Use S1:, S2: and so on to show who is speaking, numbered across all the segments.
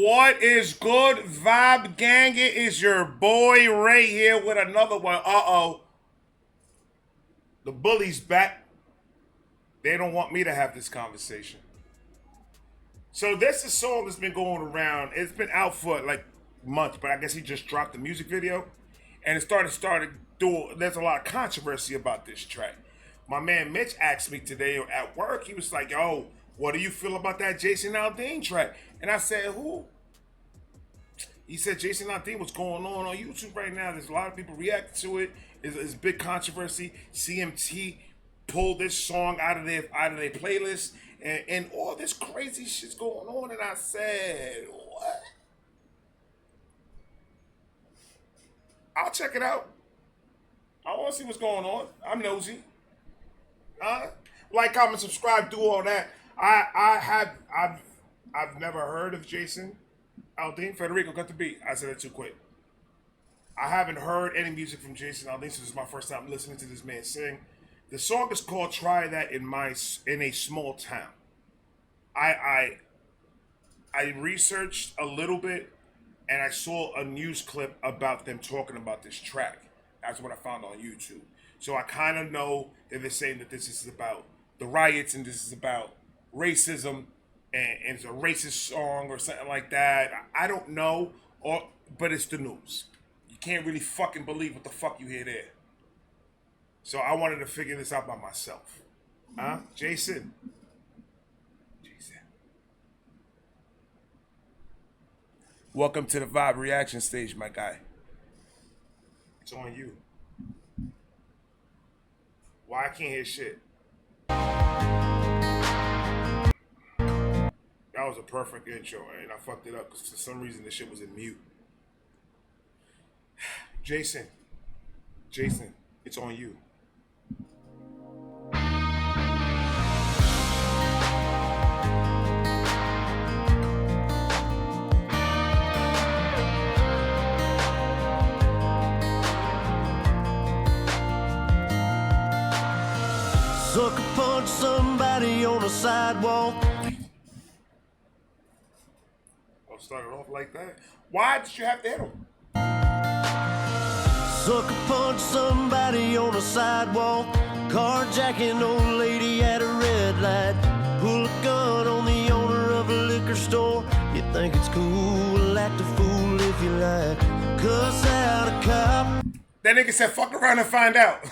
S1: What is good, Vibe Gang? It is your boy Ray here with another one. Uh-oh. The bully's back. They don't want me to have this conversation. So this is a song that's been going around. It's been out for like months, but I guess he just dropped the music video. And it started doing, there's a lot of controversy about this track. My man Mitch asked me today at work, he was like, yo, what do you feel about that Jason Aldean track? And I said, who? He said Jason Aldean, what's going on YouTube right now? There's a lot of people reacting to it. It's big controversy. CMT pulled this song out of their playlist, and all this crazy shit's going on. And I said, what? I'll check it out. I want to see what's going on. I'm nosy. Like, comment, subscribe, do all that. I've never heard of Jason Aldean. Federico, cut the beat. I said it too quick. I haven't heard any music from Jason Aldean, so this is my first time listening to this man sing. The song is called "Try That in a Small Town." I researched a little bit, and I saw a news clip about them talking about this track. That's what I found on YouTube. So I kind of know that they're saying that this is about the riots and this is about racism, and it's a racist song or something like that. I don't know, but it's the news. You can't really fucking believe what the fuck you hear there. So I wanted to figure this out by myself. Jason. Welcome to the Vibe reaction stage, my guy. It's on you. Why I can't hear shit? That was a perfect intro, and I fucked it up because for some reason this shit was in mute. Jason, it's on you.
S2: Sucker punch somebody on the sidewalk.
S1: I'll start it off like that. Why did you have to hit him?
S2: Sucker punch somebody on the sidewalk. Carjacking old lady at a red light. Pull a gun on the owner of a liquor store. You think it's cool, act a fool if you like. Cuss out a cop.
S1: That nigga said fuck around and find out.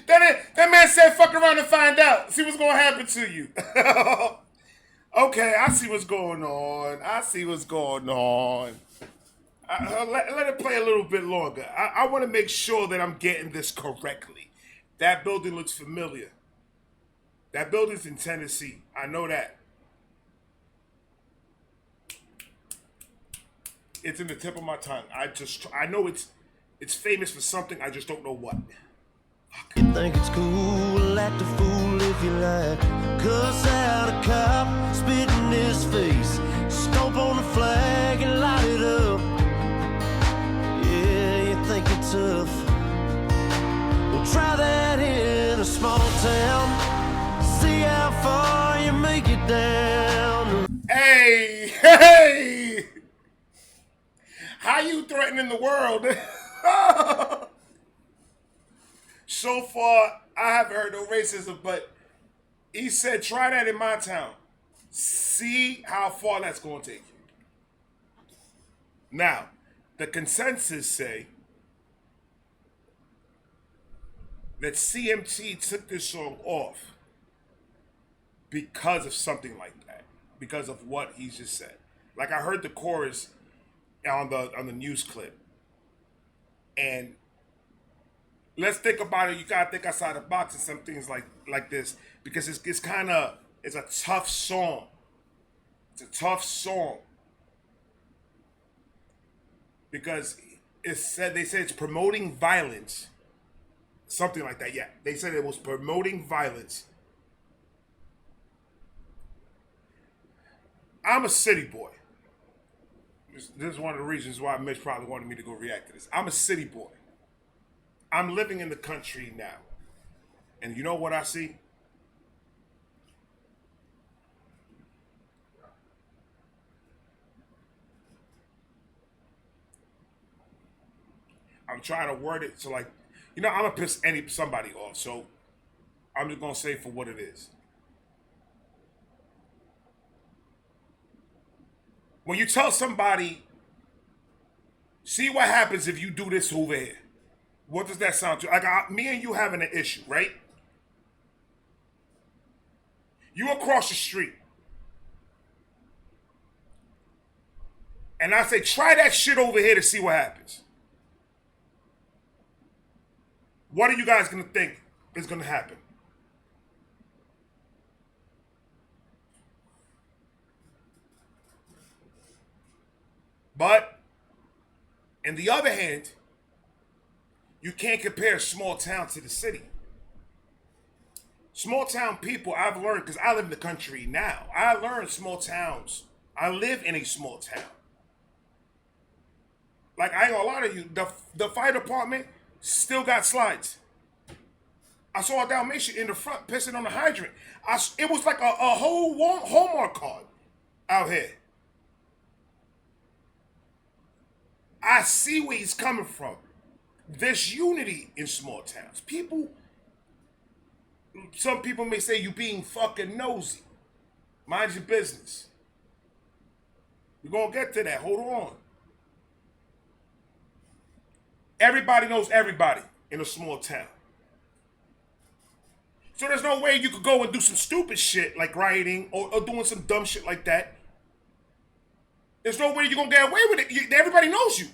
S1: That man said fuck around and find out. See what's gonna happen to you. Okay, I see what's going on. Let it play a little bit longer. I want to make sure that I'm getting this correctly. That building looks familiar. That building's in Tennessee. I know that. It's in the tip of my tongue. I know it's famous for something. I just don't know what.
S2: You think it's cool, act a fool if you like. Cuss out a cop, spit in his face. Stomp on the flag and light it up. Yeah, you think you're tough. Well, try that in a small town. See how far you make it down.
S1: Hey! How you threatening the world? So far, I haven't heard no racism, but he said, try that in my town. See how far that's going to take you. Now, the consensus say that CMT took this song off because of something like that, because of what he just said. Like, I heard the chorus on the news clip, and let's think about it. You gotta think outside the box and some things like this, because it's a tough song. It's a tough song because they said it's promoting violence, something like that. Yeah, they said it was promoting violence. I'm a city boy. This is one of the reasons why Mitch probably wanted me to go react to this. I'm a city boy. I'm living in the country now. And you know what I see? I'm trying to word it so like, I'm gonna piss somebody off. So I'm just gonna say for what it is. When you tell somebody, see what happens if you do this over here. What does that sound to? Like me and you having an issue, right? You across the street. And I say, try that shit over here to see what happens. What are you guys gonna think is gonna happen? But, on the other hand, you can't compare small town to the city. Small town people, I've learned, because I live in the country now, I learned small towns. I live in a small town. Like, I ain't gonna lie to you, the fire department still got slides. I saw a Dalmatian in the front pissing on the hydrant. It was like a whole Hallmark card out here. I see where he's coming from. There's unity in small towns. Some people may say you being fucking nosy. Mind your business. We're gonna get to that. Hold on. Everybody knows everybody in a small town. So there's no way you could go and do some stupid shit like rioting or doing some dumb shit like that. There's no way you're gonna get away with it. Everybody knows you.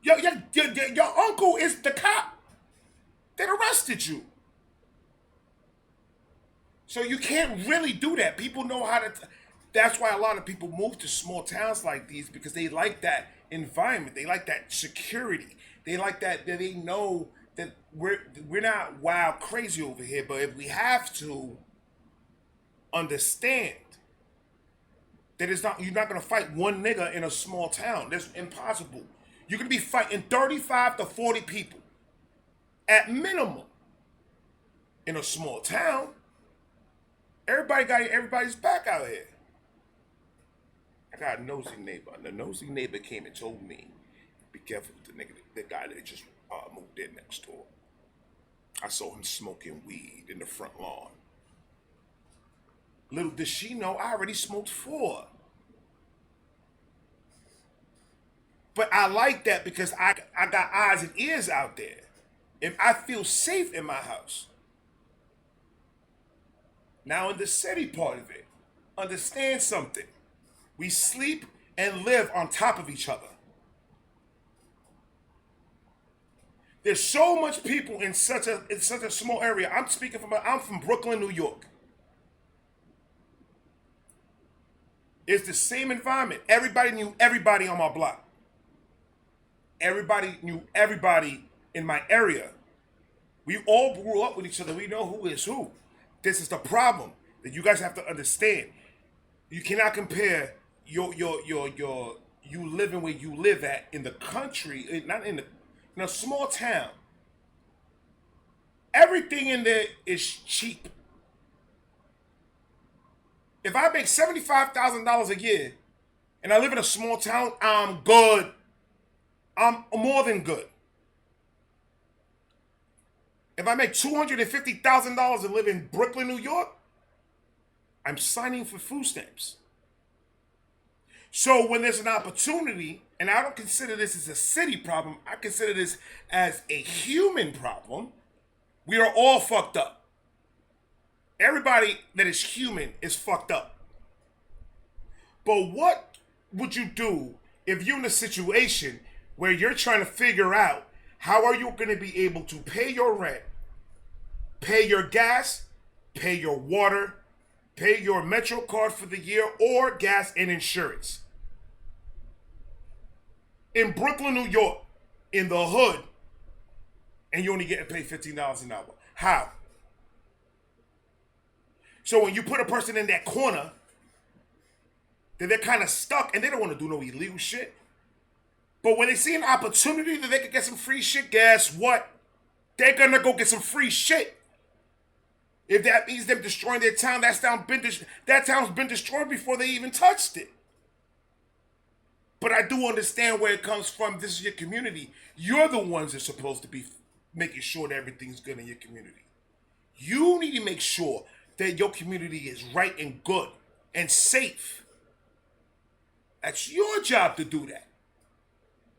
S1: Your uncle is the cop that arrested you. So you can't really do that. People know how to. That's why a lot of people move to small towns like these, because they like that environment. They like that security. They like that they know that we're not wild crazy over here. But if we have to understand that you're not gonna fight one nigga in a small town. That's impossible. You're gonna be fighting 35 to 40 people at minimum in a small town. Everybody got everybody's back out here. I got a nosy neighbor. And the nosy neighbor came and told me, be careful with the guy that just moved in next door. I saw him smoking weed in the front lawn. Little did she know I already smoked 4. But I like that because I got eyes and ears out there. If I feel safe in my house. Now in the city part of it, understand something. We sleep and live on top of each other. There's so much people in such a small area. I'm from Brooklyn, New York. It's the same environment. Everybody knew everybody on my block. Everybody knew everybody in my area. We all grew up with each other. We know who is who. This is the problem that you guys have to understand. You cannot compare you living where you live at in the country, not in a small town. Everything in there is cheap. If I make $75,000 a year and I live in a small town, I'm good. I'm more than good. If I make $250,000 and live in Brooklyn, New York, I'm signing for food stamps. So when there's an opportunity, and I don't consider this as a city problem, I consider this as a human problem, we are all fucked up. Everybody that is human is fucked up. But what would you do if you're in a situation where you're trying to figure out how are you going to be able to pay your rent, pay your gas, pay your water, pay your Metro card for the year, or gas and insurance? In Brooklyn, New York, in the hood, and you only getting paid $15 an hour. How? So when you put a person in that corner, then they're kind of stuck and they don't want to do no illegal shit. But when they see an opportunity that they could get some free shit, guess what? They're going to go get some free shit. If that means them destroying their town, that town's been destroyed before they even touched it. But I do understand where it comes from. This is your community. You're the ones that are supposed to be making sure that everything's good in your community. You need to make sure that your community is right and good and safe. That's your job to do that.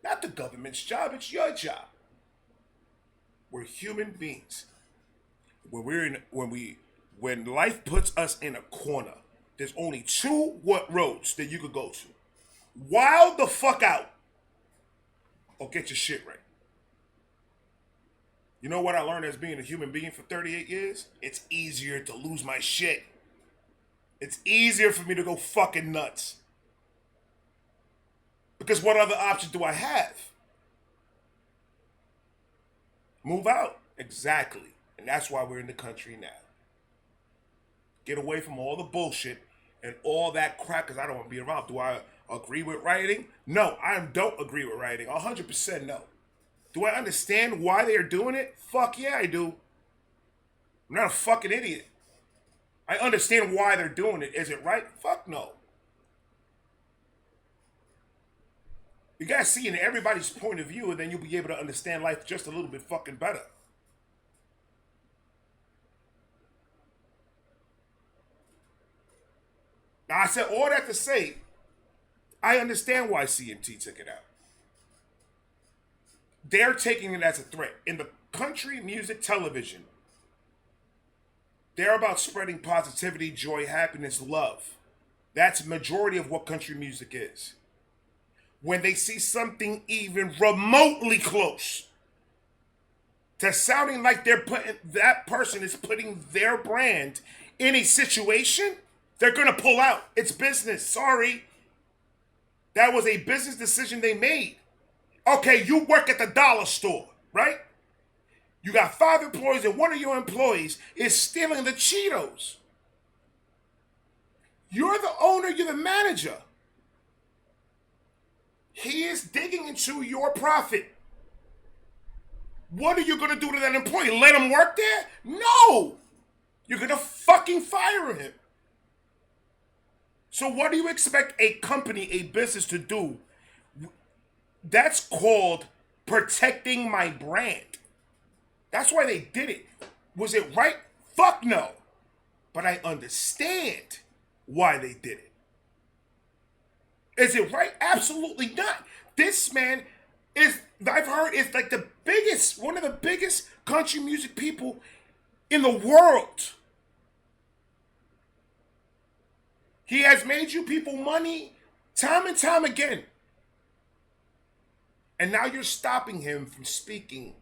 S1: Not the government's job, it's your job. We're human beings. When life puts us in a corner, there's only two roads that you could go to. Wild the fuck out or get your shit right. You know what I learned as being a human being for 38 years? It's easier to lose my shit. It's easier for me to go fucking nuts. Because what other option do I have? Move out. Exactly. And that's why we're in the country now. Get away from all the bullshit and all that crap, because I don't want to be around. Do I agree with rioting? No, I don't agree with rioting. 100% no. Do I understand why they are doing it? Fuck yeah, I do. I'm not a fucking idiot. I understand why they're doing it. Is it right? Fuck no. You gotta see in everybody's point of view, and then you'll be able to understand life just a little bit fucking better. Now, I said all that to say, I understand why CMT took it out. They're taking it as a threat. In the country music television, they're about spreading positivity, joy, happiness, love. That's the majority of what country music is. When they see something even remotely close to sounding like that person is putting their brand in a situation, they're gonna pull out. It's business. Sorry. That was a business decision they made. Okay, you work at the dollar store, right? You got 5 employees and one of your employees is stealing the Cheetos. You're the owner, you're the manager. He is digging into your profit. What are you going to do to that employee? Let him work there? No! You're going to fucking fire him. So what do you expect a company, a business to do? That's called protecting my brand. That's why they did it. Was it right? Fuck no. But I understand why they did it. Is it right? Absolutely not. This man I've heard, is like one of the biggest country music people in the world. He has made you people money time and time again. And now you're stopping him from speaking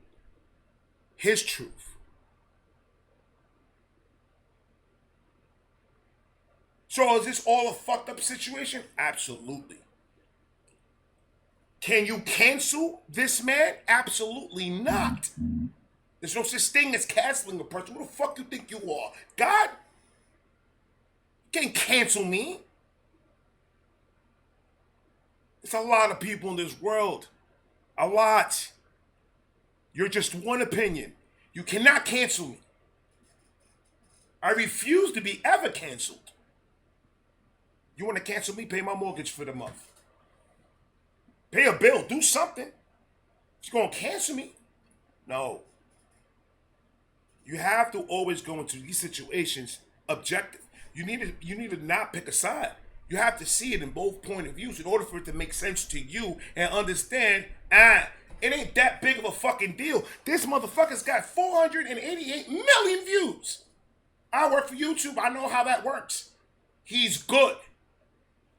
S1: his truth. So is this all a fucked up situation? Absolutely. Can you cancel this man? Absolutely not. There's no such thing as canceling a person. Who the fuck you think you are? God? You can't cancel me. There's a lot of people in this world. A lot. You're just one opinion. You cannot cancel me. I refuse to be ever canceled. You want to cancel me? Pay my mortgage for the month. Pay a bill. Do something. You're going to cancel me? No. You have to always go into these situations objective. You need to not pick a side. You have to see it in both point of views in order for it to make sense to you and understand, it ain't that big of a fucking deal. This motherfucker's got 488 million views. I work for YouTube. I know how that works. He's good.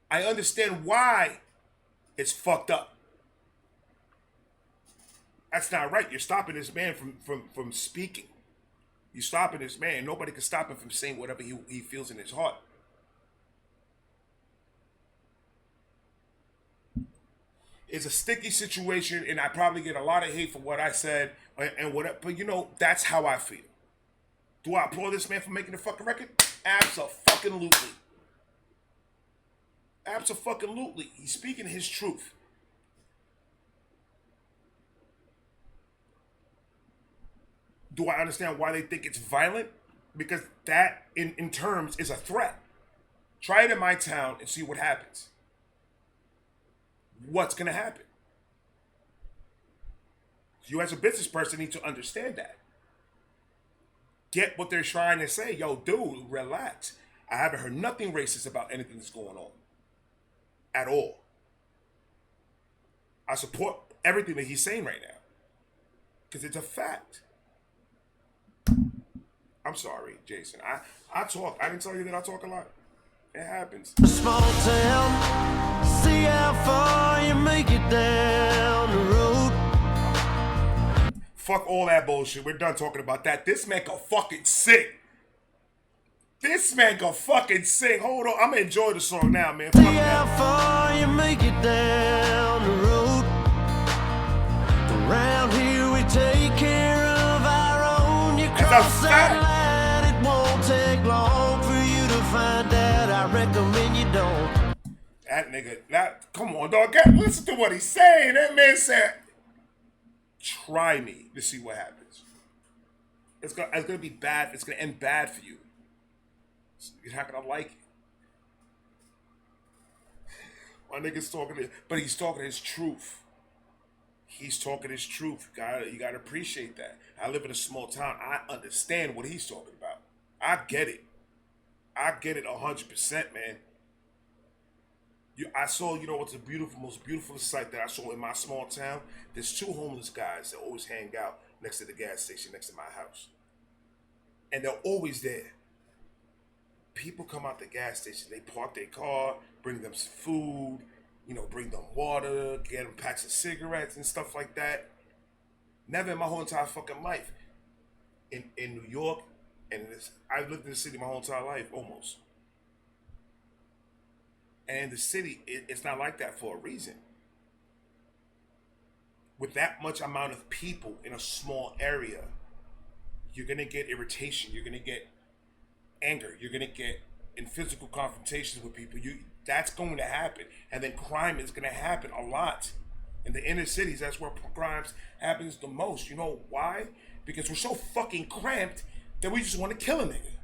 S1: I understand why it's fucked up. That's not right. You're stopping this man from speaking. You're stopping this man. Nobody can stop him from saying whatever he feels in his heart. It's a sticky situation, and I probably get a lot of hate for what I said and whatever. But that's how I feel. Do I applaud this man for making the fucking record? Absolutely. Absolutely. He's speaking his truth. Do I understand why they think it's violent? Because that, in terms, is a threat. Try it in my town and see what happens. what's gonna happen? You as a business person need to understand that. Get what they're trying to say. Yo, dude, relax. I haven't heard nothing racist about anything that's going on. At all. I support everything that he's saying right now. Because it's a fact. I'm sorry, Jason. I talk. I didn't tell you that I talk a lot. It happens.
S2: A small town, see how far you make it down the road.
S1: Fuck all that bullshit. We're done talking about that. This man can fucking sing. This man can fucking sing. Hold on. I'm gonna enjoy the song now, man.
S2: See
S1: Fuck
S2: how
S1: that.
S2: far you make it down the road. Around here we take care of our own. You cross that line, it won't take long for you to find out. I recommend you don't.
S1: That nigga, come on, dog. Listen to what he's saying. That man said, try me to see what happens. It's gonna be bad. It's gonna end bad for you. You're not gonna like it. My nigga's talking, but he's talking his truth. He's talking his truth. You gotta appreciate that. I live in a small town. I understand what he's talking about. I get it. I get it 100%, man. I saw, what's the most beautiful sight that I saw in my small town? There's two homeless guys that always hang out next to the gas station, next to my house. And they're always there. People come out the gas station, they park their car, bring them some food, bring them water, get them packs of cigarettes and stuff like that. Never in my whole entire fucking life. In New York, and I've lived in the city my whole entire life, almost. And the city, it's not like that for a reason. With that much amount of people in a small area, you're going to get irritation. You're going to get anger. You're going to get in physical confrontations with people. That's going to happen. And then crime is going to happen a lot. In the inner cities, that's where crimes happens the most. You know why? Because we're so fucking cramped that we just want to kill a nigga.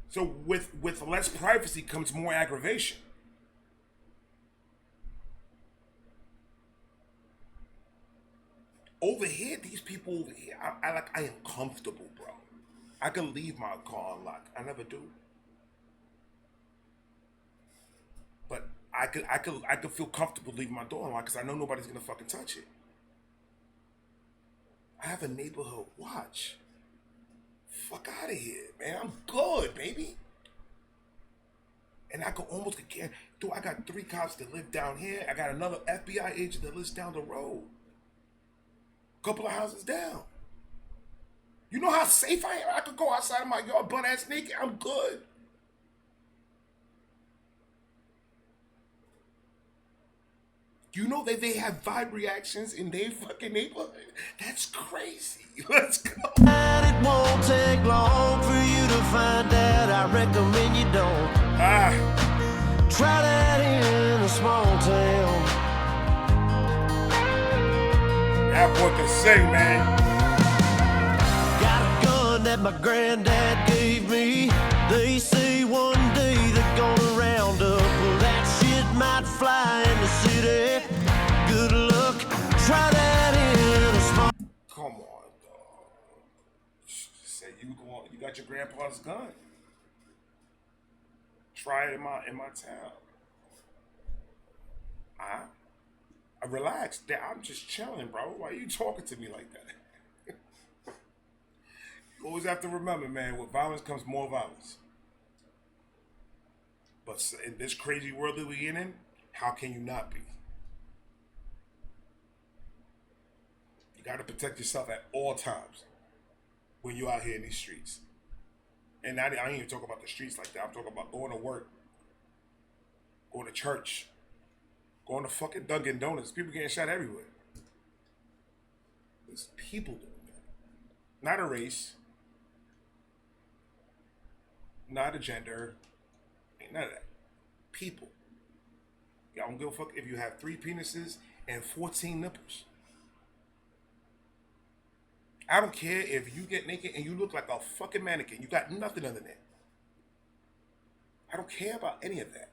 S1: So with less privacy comes more aggravation. Over here, these people over here, I am comfortable, bro. I can leave my car unlocked. I never do. But I could feel comfortable leaving my door unlocked because I know nobody's gonna fucking touch it. I have a neighborhood watch. Fuck out of here, man. I'm good, baby. And I could almost get, dude, I got 3 cops that live down here. I got another FBI agent that lives down the road. A couple of houses down. You know how safe I am? I could go outside of my yard butt ass naked. I'm good. You know that they have vibe reactions in their fucking neighborhood? That's crazy. Let's go.
S2: It won't take long for you to find out. I recommend you don't. Try that in a small town.
S1: That boy can sing, man.
S2: Got a gun that my granddad gave me. They say one day they're gonna round up. Well, that shit might fly in the city. Good luck. Try that in a small.
S1: Come on, dog. Say you got your grandpa's gun. Try it in my town. I relaxed. I'm just chilling, bro. Why are you talking to me like that? You always have to remember, man, with violence comes more violence. But in this crazy world that we're in, how can you not be? You got to protect yourself at all times when you're out here in these streets. And I ain't even talking about the streets like that. I'm talking about going to work, going to church, going to fucking Dunkin' Donuts. People getting shot everywhere. There's people doing that. Not a race. Not a gender. Ain't none of that. People. I don't give a fuck if you have 3 penises and 14 nipples. I don't care if you get naked and you look like a fucking mannequin. You got nothing under there. I don't care about any of that.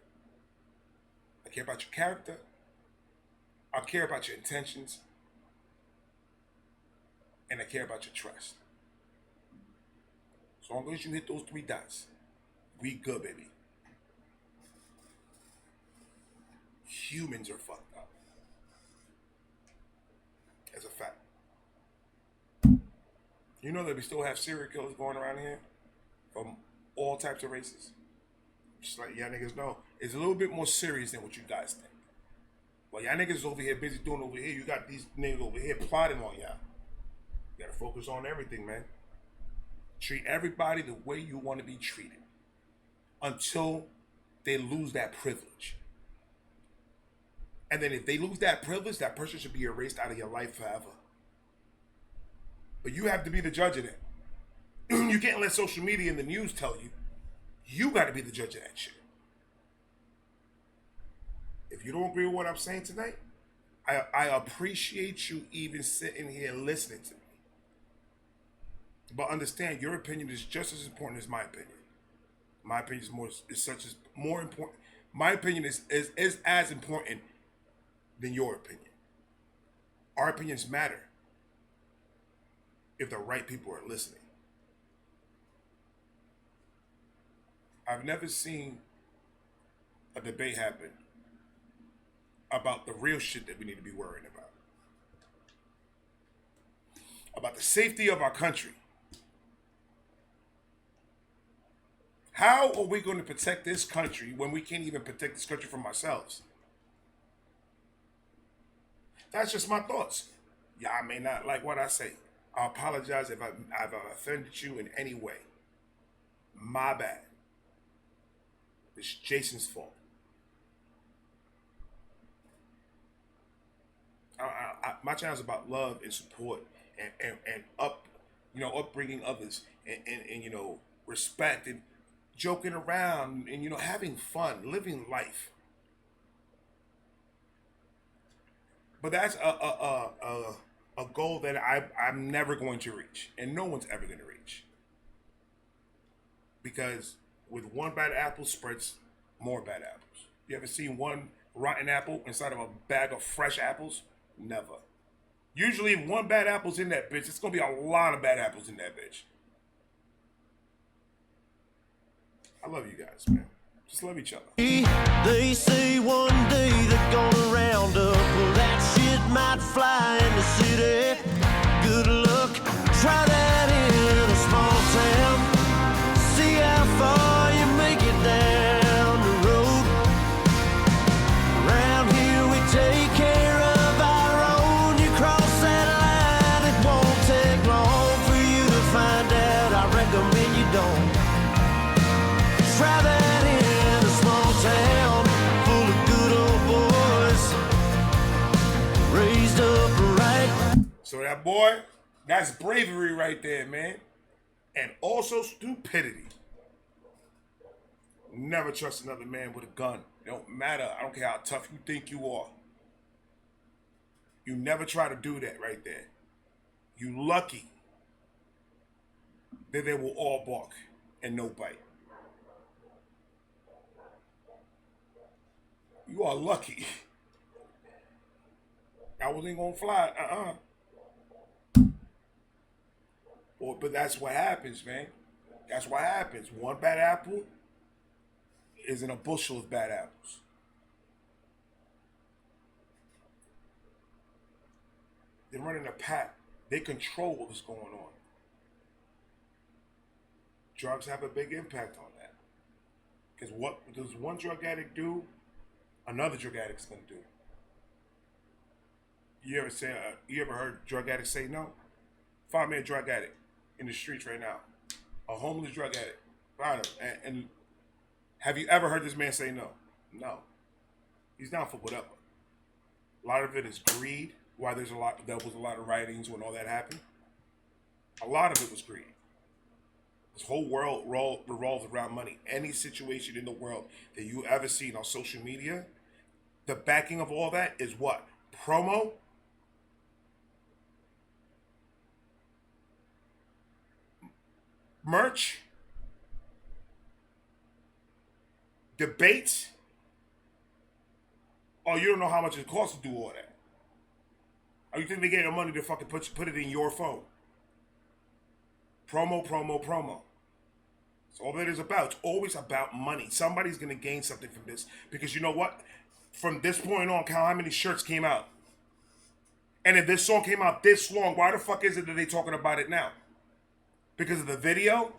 S1: I care about your character. I care about your intentions. And I care about your trust. As long as you hit those 3 dots, we good, baby. Humans are fucked up. As a fact. You know that we still have serial killers going around here from all types of races. Just like y'all niggas know, it's a little bit more serious than what you guys think. While y'all niggas is over here busy doing over here, you got these niggas over here plotting on y'all. You gotta focus on everything, man. Treat everybody the way you want to be treated until they lose that privilege. And then if they lose that privilege, that person should be erased out of your life forever. But you have to be the judge of that. You can't let social media and the news tell you. You got to be the judge of that shit. If you don't agree with what I'm saying tonight, I appreciate you even sitting here listening to me. But understand, your opinion is just as important as my opinion. My opinion is more important. My opinion is as important than your opinion. Our opinions matter if the right people are listening. I've never seen a debate happen about the real shit that we need to be worrying about the safety of our country. How are we going to protect this country when we can't even protect this country from ourselves? That's just my thoughts. Y'all may not like what I say. I apologize if I've offended you in any way. My bad. It's Jason's fault. My channel is about love and support and upbringing others and respect and joking around and having fun, living life. But that's a goal that I'm never going to reach, and no one's ever going to reach. Because with one bad apple spreads more bad apples. You ever seen one rotten apple inside of a bag of fresh apples? Never. Usually if one bad apple's in that bitch, it's going to be a lot of bad apples in that bitch. I love you guys, man. Just love each other.
S2: They say one day they're gonna round up. Well, that shit might fly in the city. Good luck, try that in a small town. See how far you make it down the road. Around here we take care of our own. You cross that line, it won't take long for you to find out. I recommend you don't. Try that in a small town full of good old boys raised up right.
S1: So that boy, that's bravery right there, man. And also stupidity. Never trust another man with a gun. It don't matter. I don't care how tough you think you are. You never try to do that right there. You lucky that they will all bark and no bite. You are lucky. I wasn't gonna fly. But that's what happens, man. That's what happens. One bad apple is in a bushel of bad apples. They're running a pack. They control what's going on. Drugs have a big impact on that. Because what does one drug addict do? Another drug addict's gonna do. You ever heard drug addicts say no? Find me a drug addict in the streets right now. A homeless drug addict. Find him. And have you ever heard this man say no? No. He's down for whatever. A lot of it is greed. Why there was a lot of riotings when all that happened. A lot of it was greed. This whole world revolves around money. Any situation in the world that you ever seen on social media, the backing of all that is what? Promo? merch, debates. Oh, you don't know how much it costs to do all that. Oh, you think they get the money to fucking put it in your phone? Promo, promo, promo. That's all that is about. It's always about money. Somebody's going to gain something from this. Because you know what? From this point on, count how many shirts came out. And if this song came out this long, why the fuck is it that they talking about it now? Because of the video?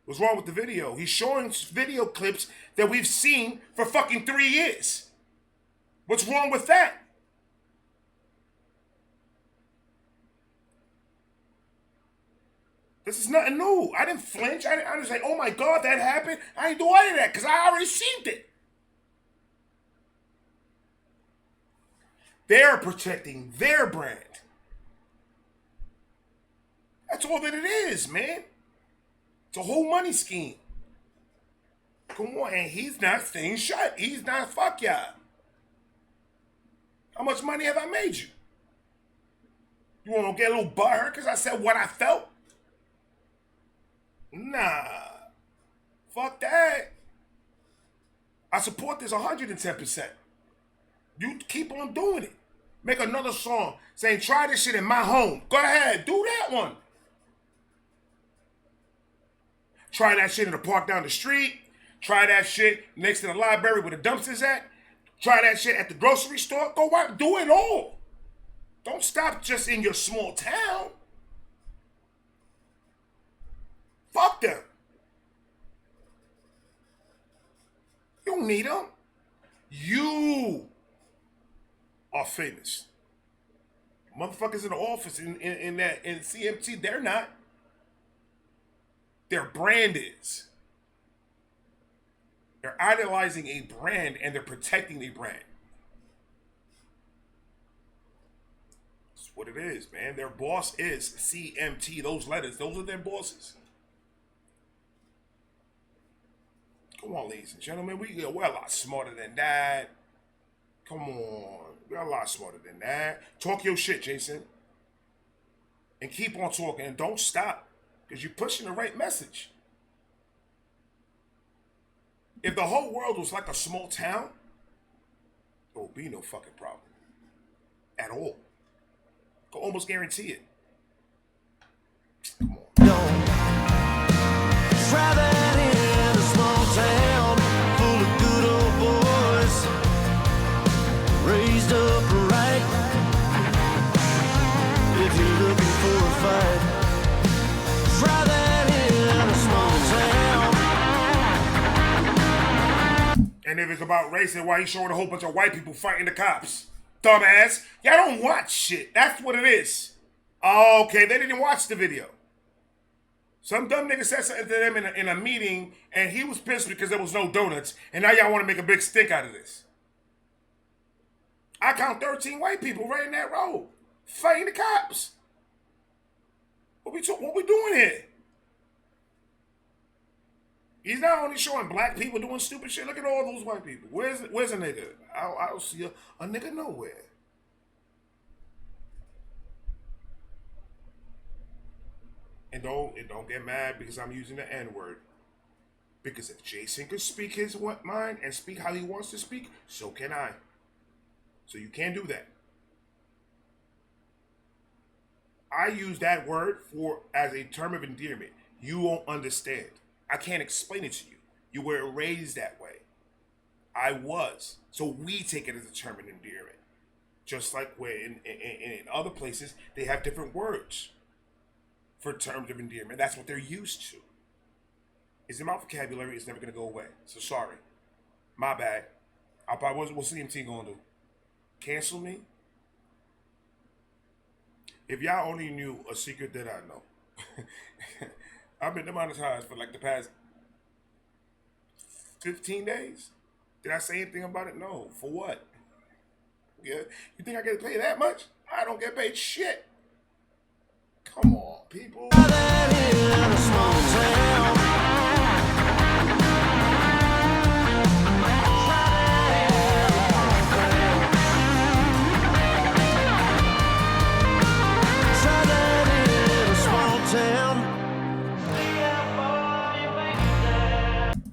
S1: What's wrong with the video? He's showing video clips that we've seen for fucking 3 years. What's wrong with that? This is nothing new. I didn't flinch. I was like, oh my God, that happened. I didn't do any of that because I already seen it. They're protecting their brand. That's all that it is, man. It's a whole money scheme. Come on, and he's not staying shut. He's not, fuck y'all. How much money have I made you? You want to get a little butthurt because I said what I felt? Nah. Fuck that. I support this 110%. You keep on doing it. Make another song saying, try this shit in my home. Go ahead, do that one. Try that shit in the park down the street. Try that shit next to the library where the dumpsters at. Try that shit at the grocery store. Go out, do it all. Don't stop just in your small town. Fuck them. You don't need them. You are famous. Motherfuckers in the office in CMT, they're not. Their brand is. They're idolizing a brand and they're protecting the brand. That's what it is, man. Their boss is CMT. Those letters, those are their bosses. Come on, ladies and gentlemen. We're a lot smarter than that. Come on. We're a lot smarter than that. Talk your shit, Jason. And keep on talking. And don't stop. Because you're pushing the right message. If the whole world was like a small town, there would be no fucking problem. At all. I can almost guarantee it. Come on.
S2: Don't try that in a small town full of good old boys, raised up right. If you're looking for a fight, try that in a small town.
S1: And if it's about race, then why he showing a whole bunch of white people fighting the cops? Dumbass. Y'all don't watch shit. That's what it is. Okay, they didn't watch the video. Some dumb nigga said something to them in a meeting, and he was pissed because there was no donuts, and now y'all want to make a big stink out of this. I count 13 white people right in that road, fighting the cops. What we doing here? He's not only showing black people doing stupid shit. Look at all those white people. Where's a nigga? I don't see a nigga nowhere. And don't get mad because I'm using the N-word. Because if Jason could speak his mind and speak how he wants to speak, so can I. So you can't do that. I use that word as a term of endearment. You won't understand. I can't explain it to you. You were raised that way. I was. So we take it as a term of endearment. Just like where in other places, they have different words for terms of endearment. That's what they're used to. It's in my vocabulary. It's never going to go away. So sorry. My bad. What's CMT going to do? Cancel me? If y'all only knew a secret that I know. I've been demonetized for like the past 15 days. Did I say anything about it? No. For what? Yeah. You think I get paid that much? I don't get paid shit. Come on, people.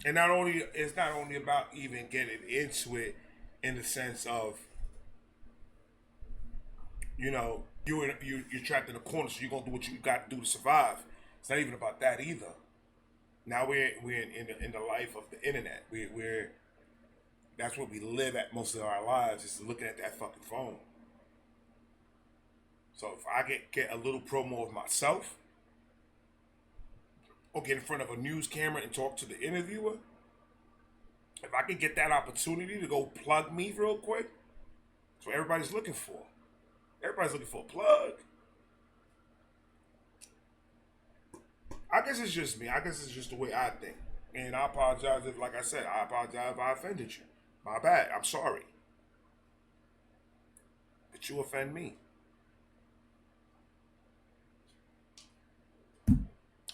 S1: And it's not only about even getting into it in the sense of, you're trapped in a corner, so you're gonna do what you got to do to survive. It's not even about that either. Now we're in the life of the internet. We're that's what we live at most of our lives, is looking at that fucking phone. So if I get a little promo of myself, or get in front of a news camera and talk to the interviewer, if I can get that opportunity to go plug me real quick, that's what everybody's looking for. Everybody's looking for a plug. I guess it's just me. I guess it's just the way I think. And I apologize if, like I said, I apologize if I offended you. My bad. I'm sorry. But you offend me.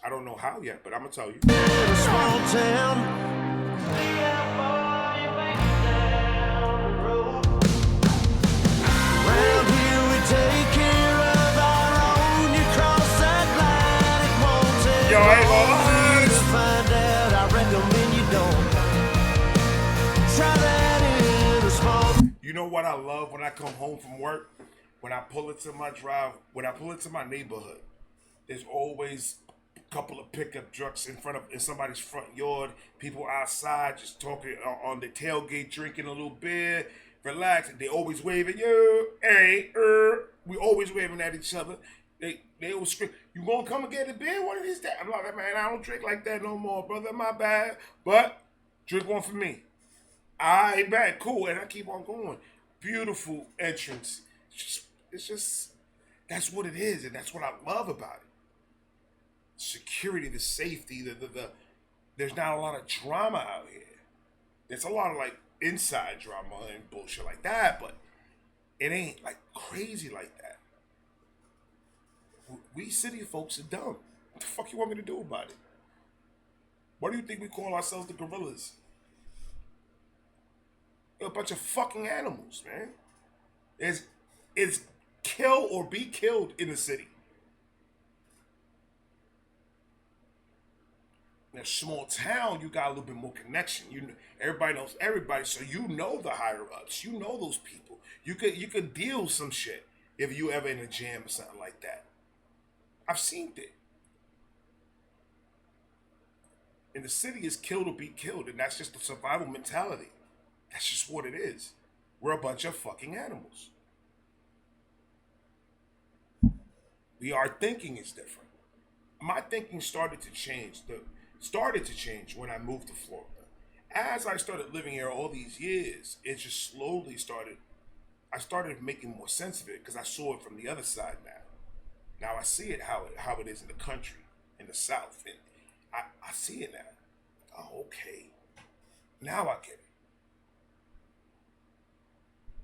S1: I don't know how yet, but I'm going to tell you.
S2: Small town. Around here we take care of our own. You cross that line, it won't take
S1: Yo, I ain't gonna lie.
S2: to find out. I recommend you don't try that in a small.
S1: You know what I love when I come home from work? When I pull into my neighborhood, there's always a couple of pickup trucks in somebody's front yard. People outside just talking on the tailgate, drinking a little beer, relaxing. They always waving, yo, hey, we always waving at each other. They always scream, you gonna come and get a beer? What is that? I'm like, man, I don't drink like that no more, brother. My bad. But drink one for me. I ain't bad, cool, and I keep on going. Beautiful entrance. It's just that's what it is, and that's what I love about it. Security, the safety, there's not a lot of drama out here. There's a lot of like inside drama and bullshit like that, but it ain't like crazy like that. We city folks are dumb. What the fuck you want me to do about it? Why do you think we call ourselves the gorillas? We're a bunch of fucking animals, man. It's kill or be killed in the city. In a small town, you got a little bit more connection. Everybody knows everybody, so you know the higher ups. You know those people. You could deal some shit if you ever in a jam or something like that. I've seen it. In the city, is killed or be killed, and that's just the survival mentality. That's just what it is. We're a bunch of fucking animals. Our thinking is different. My thinking started to change when I moved to Florida. As I started living here all these years, it just slowly I started making more sense of it because I saw it from the other side now. Now I see it how it is in the country, in the South. And I see it now. Oh, okay. Now I get it.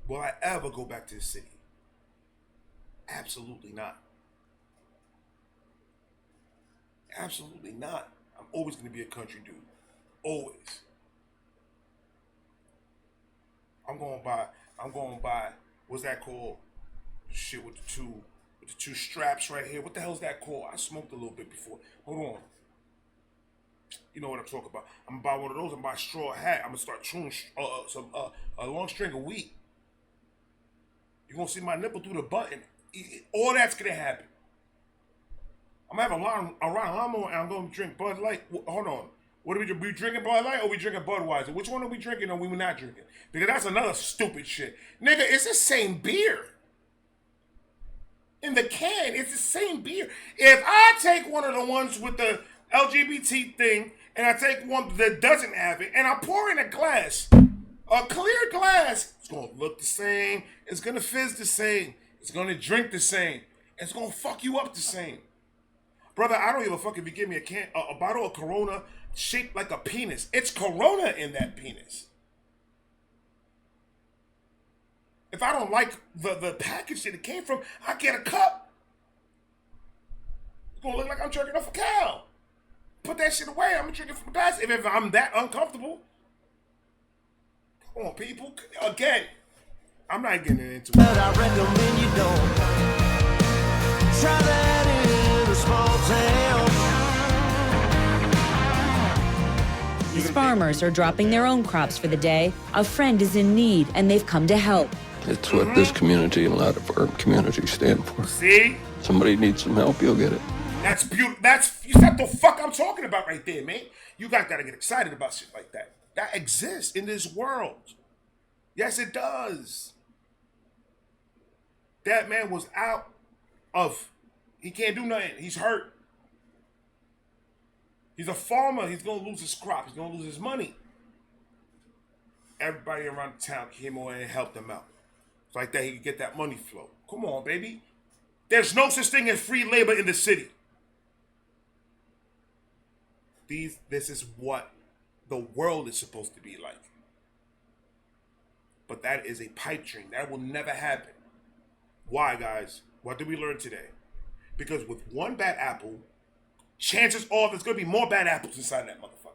S1: Will I ever go back to the city? Absolutely not. Absolutely not. I'm always going to be a country dude. Always. I'm going by, what's that called? Shit with the two straps right here. What the hell is that called? I smoked a little bit before. Hold on. You know what I'm talking about. I'm going to buy one of those and buy a straw hat. I'm going to start chewing a long string of wheat. You're going to see my nipple through the button. All that's going to happen. I'm going to have a lawnmower and I'm going to drink Bud Light. Hold on. What are we drinking? We drinking Bud Light or we drinking Budweiser? Which one are we drinking or we not drinking? Because that's another stupid shit. Nigga, it's the same beer. In the can, it's the same beer. If I take one of the ones with the LGBT thing and I take one that doesn't have it and I pour in a glass, a clear glass, it's going to look the same. It's going to fizz the same. It's going to drink the same. It's going to fuck you up the same. Brother, I don't give a fuck if you give me a bottle of Corona shaped like a penis. It's Corona in that penis. If I don't like the package that it came from, I get a cup. It's going to look like I'm jerking off a cow. Put that shit away. I'm going to drink it from the glass if I'm that uncomfortable. Come on, people. Again, I'm not getting into it.
S2: But I recommend you don't try that in a small town.
S3: These farmers are dropping their own crops for the day. A friend is in need, and they've come to help.
S4: It's what this community and a lot of our communities stand for.
S1: See?
S4: Somebody needs some help, you'll get it.
S1: That's beautiful. That's what the fuck I'm talking about right there, man. You guys gotta get excited about shit like that. That exists in this world. Yes, it does. That man was out of, he can't do nothing. He's hurt. He's a farmer. He's gonna lose his crop. He's gonna lose his money. Everybody around the town came over and helped him out. So like that, he could get that money flow. Come on, baby. There's no such thing as free labor in the city. This is what the world is supposed to be like. But that is a pipe dream. That will never happen. Why, guys? What did we learn today? Because with one bad apple, chances are there's going to be more bad apples inside that motherfucker.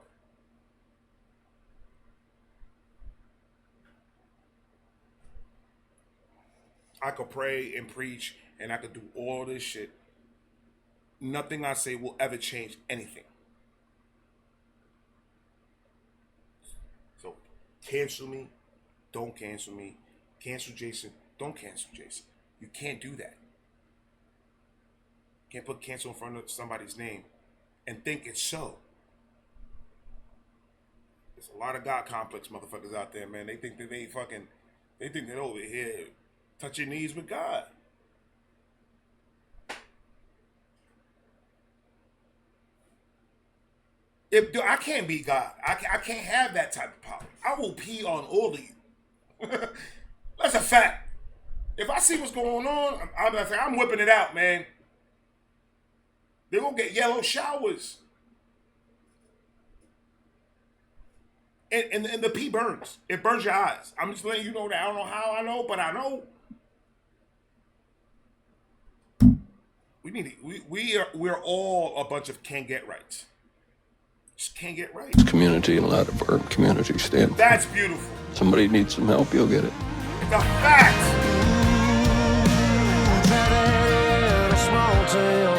S1: I could pray and preach and I could do all this shit. Nothing I say will ever change anything. So, cancel me. Don't cancel me. Cancel Jason. Don't cancel Jason. You can't do that. You can't put cancel in front of somebody's name and think it's so. There's a lot of God complex motherfuckers out there, man. They think that they think they're over here touching knees with God. I can't be God. I can't have that type of power. I will pee on all of you. That's a fact. If I see what's going on, I'm whipping it out, man. They're going to get yellow showers. And the pee burns. It burns your eyes. I'm just letting you know that. I don't know how I know, but I know. We're all a bunch of can't get rights. Just can't get right.
S4: This community and a lot of our communities stand for.
S1: That's beautiful.
S4: Somebody needs some help, you'll get it.
S1: It's a fact.
S2: In a small town.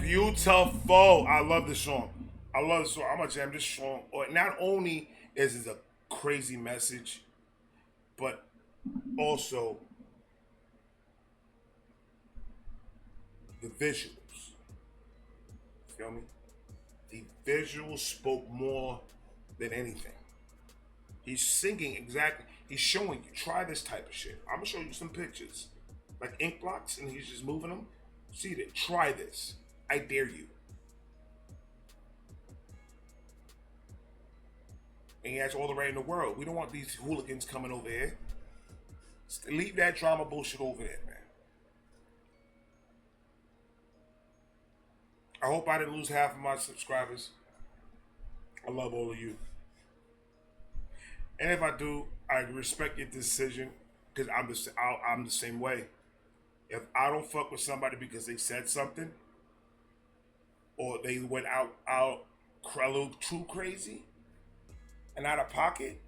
S1: Beautiful. I love this song. I'm gonna jam this song. Not only is it a crazy message, but also the visuals. Feel me? The visuals spoke more than anything. He's singing exactly. He's showing you. Try this type of shit. I'm gonna show you some pictures, like ink blots, and he's just moving them. See that? Try this. I dare you. And he has all the right in the world. We don't want these hooligans coming over here. Leave that drama bullshit over there, man. I hope I didn't lose half of my subscribers. I love all of you. And if I do, I respect your decision because I'm the same way. If I don't fuck with somebody because they said something or they went out a little too crazy and out of pocket,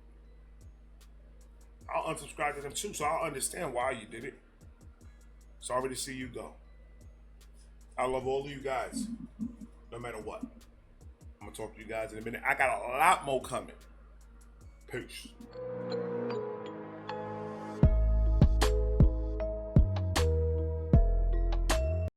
S1: I'll unsubscribe to them too. So I'll understand why you did it. Sorry to see you go. I love all of you guys, no matter what. I'm gonna talk to you guys in a minute. I got a lot more coming. Peace.